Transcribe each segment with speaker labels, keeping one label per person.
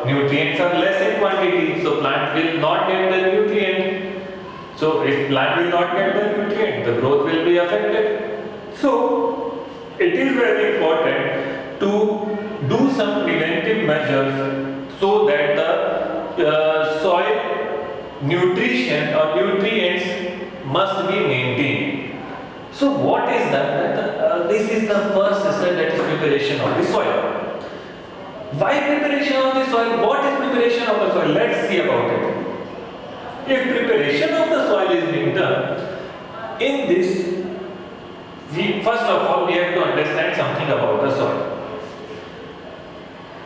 Speaker 1: Nutrients are less in quantity, so plant will not get the nutrient. So if plant will not get the nutrient, the growth will be affected. So it is very important to do some preventive measures so that the soil nutrition or nutrients must be maintained. So what is that? This is the first step, that is preparation of the soil. Why preparation of the soil? What is preparation of the soil? Let's see about it. If preparation of the soil is being done, in this, first of all we have to understand something about the soil.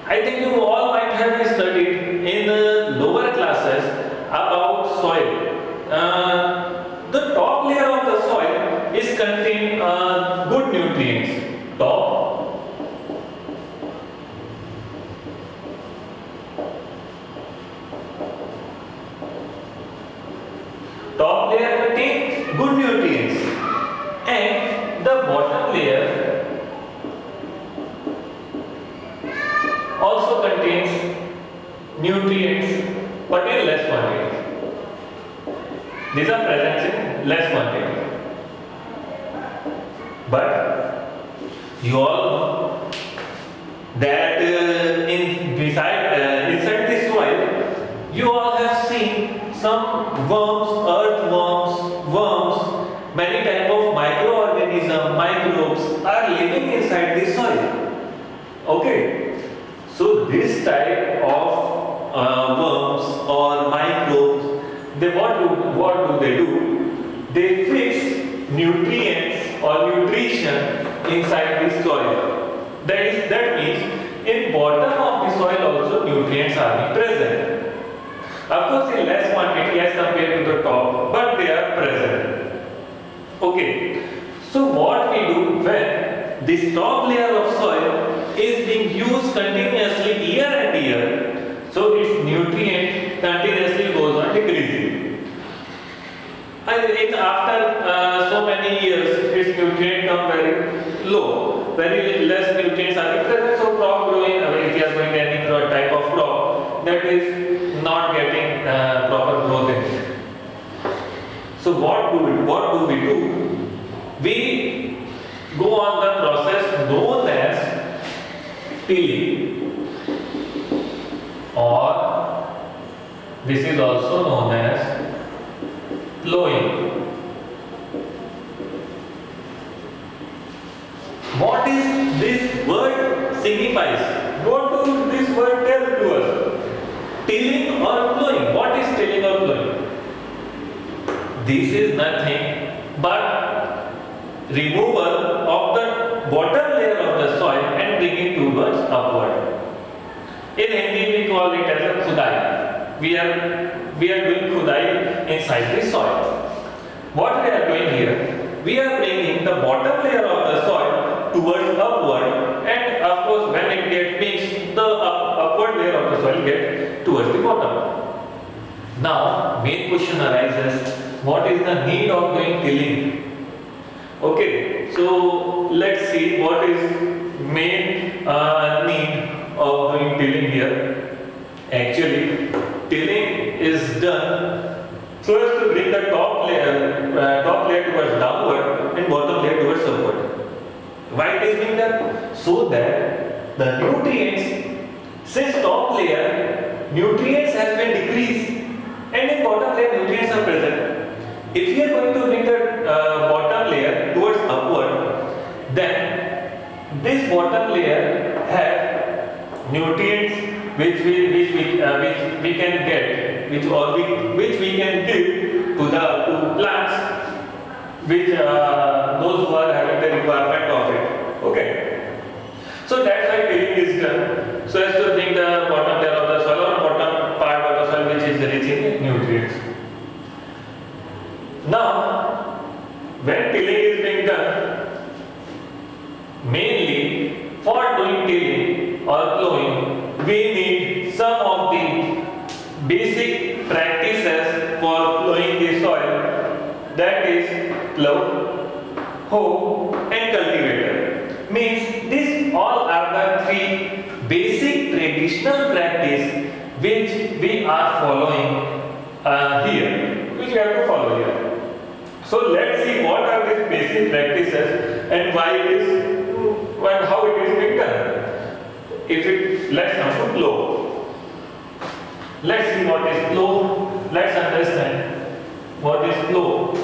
Speaker 1: I think you all might have studied in the lower classes about soil. The top layer of the soil is contain good nutrients. Top layer contains good nutrients, and the bottom layer also contains nutrients but in less quantity. These are present in less quantity. But you all know that inside the soil, you all have seen some worms, earthworms, worms, many type of microorganisms, microbes are living inside the soil. Okay, so this type of worms or microbes, what do they do? They fix nutrients or nutrition inside the soil. That means in bottom of the soil also nutrients are present. Of course in less quantity as compared to the top, but they are present. Okay, so what we do when this top layer of soil is being used continuously year and year, so its nutrient continuously goes on decreasing. And after so many years, its nutrient come very low, very less nutrients are present. So crop growing, if you are growing any type of crop, that is not getting proper growth in it. So what do we do? We go on the process known as tilling, or this is also known as plowing. What is this word signifies? What does this word tell to us? Tilling or plowing? What is tilling or plowing? This is nothing but removal of the bottom layer of the soil and bringing towards upward. In Hindi we call it as a khudai. We are doing khudai inside the soil. What we are doing here? We are bringing the bottom layer of the soil towards upward, and of course when it gets mixed, the upward layer of the soil gets towards the bottom. Now main question arises, what is the need of doing tilling? Okay, so let's see what is main need of doing tilling here. Actually, tilling is done so as to bring the top layer towards downward and bottom layer towards upward. Why it is being done? So that the nutrients, since top layer nutrients has been decreased and in bottom layer nutrients are present. If we are going to bring the bottom layer towards upward, then this bottom layer has nutrients which we can get, which we can give to plants, which those who are having the requirement of it. Okay, so that's why tilling is done, so as to bring the bottom layer of the soil or bottom part of the soil which is rich in nutrients. Now, when tilling is being done, mainly for doing tilling or plowing, we need some of the basic practices for plowing the soil, that is plow, hoe and cultivator. Means these all are the three basic traditional practice we are following here, which we have to follow here. So let's see what are these basic practices and why it is and how it is being done. If it, let's come to flow. Let's see what is flow. Let's understand what is flow.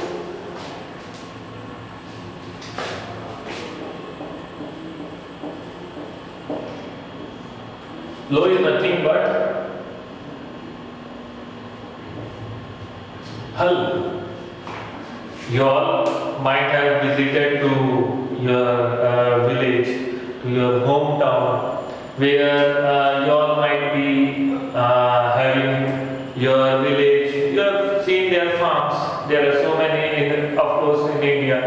Speaker 1: Flow is nothing but hull. You all might have visited to your village, to your hometown, where you all might be having your village. You have seen their farms. There are so many, of course, in India.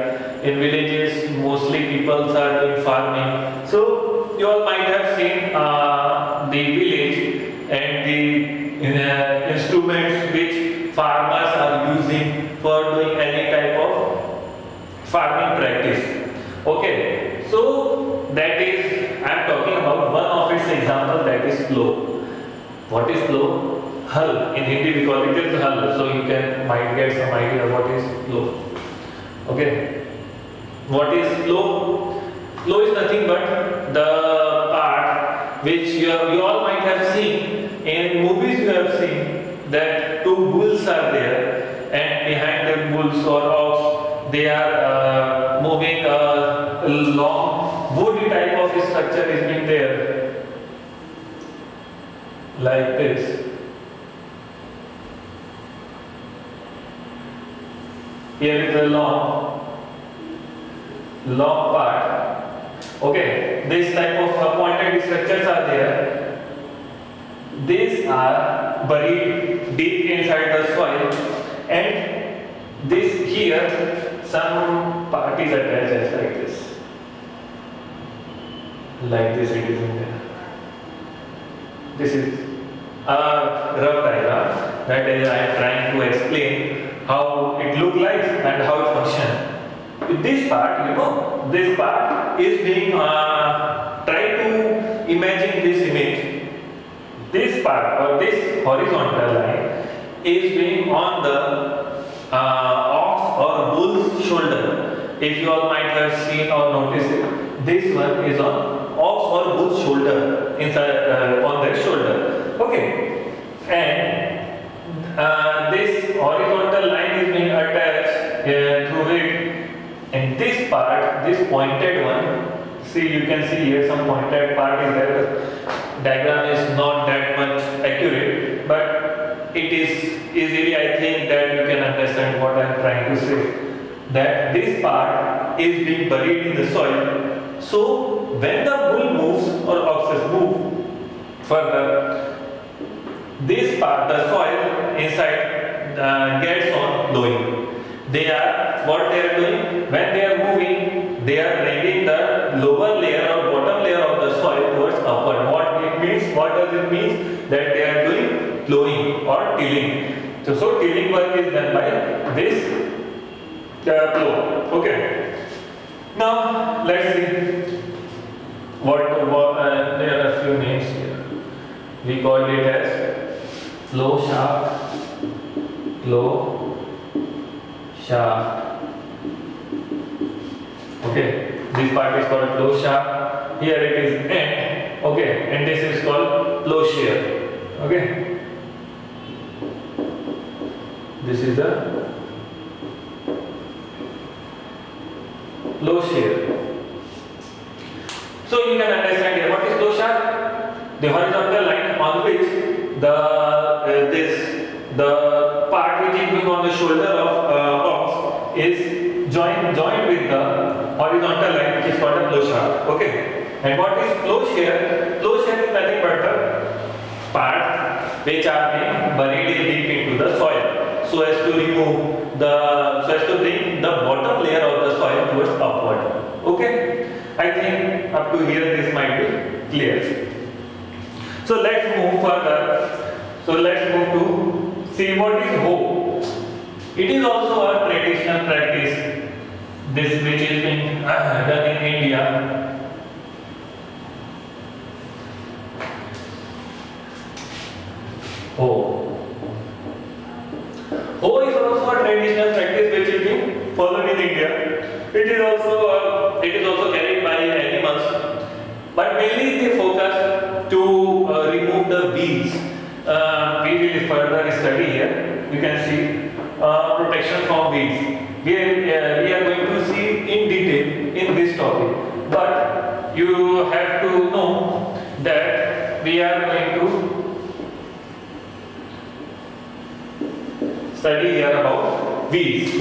Speaker 1: In villages, mostly people are doing farming. So you all might have seen the village and the instruments which farmers are using for doing any type of farming practice. Okay, so that is, I am talking about one of its example, that is plow. What is plow? Hull. In Hindi we call it hull, so you might get some idea what is plow. Okay, what is plow? Plow is nothing but the part which you all might have seen in movies. You have seen that two bulls are there, and behind the bulls or ox, they are moving a long wood type of structure is being there, like this. Here is a long part. Okay, this type of pointed structures are there. These are buried deep inside the soil, and this here some part is attached just like this. Like this it is in there. This is a rough diagram that I am trying to explain how it looks like and how it functions. This part, this part is being try to imagine this image. This part or this horizontal line is being on the ox or bull's shoulder. If you all might have seen or noticed it, this one is on ox or bull's shoulder, inside on their shoulder. Okay, and this horizontal line is being attached through it. And this part, this pointed one, see, you can see here some pointed part is there. Diagram is not that much accurate, but it is easily, I think, that you can understand what I am trying to say. That this part is being buried in the soil. So when the bull moves or oxes move further, this part, the soil inside gets on blowing. What they are doing, when they are moving, they are bringing the lower layer or bottom layer of the soil towards upward. What does it mean? That they are doing plowing or tilling. So tilling work is done by this plow. Okay. Now let's see what there are a few names here. We call it as plow shaft. Okay, this part is called plow shaft. Here it is end. Okay, and this is called plowshare. Okay, this is the plowshare. So you can understand here what is plow shaft. The horizontal line on which the part which is being on the shoulder of ox is joined with the horizontal line which is called a plow shaft. Okay. And what is plowshare? Plowshare is nothing but the part which are being buried deep into the soil, so as to bring the bottom layer of the soil towards upward. Okay, I think up to here this might be clear. So let's move further. So let's move to see what is hoe. It is also a traditional practice, this which is being done in India. Hoe. the weeds. We will further study here. You can see protection from weeds. We are going to see in detail in this topic. But you have to know that we are going to study here about weeds.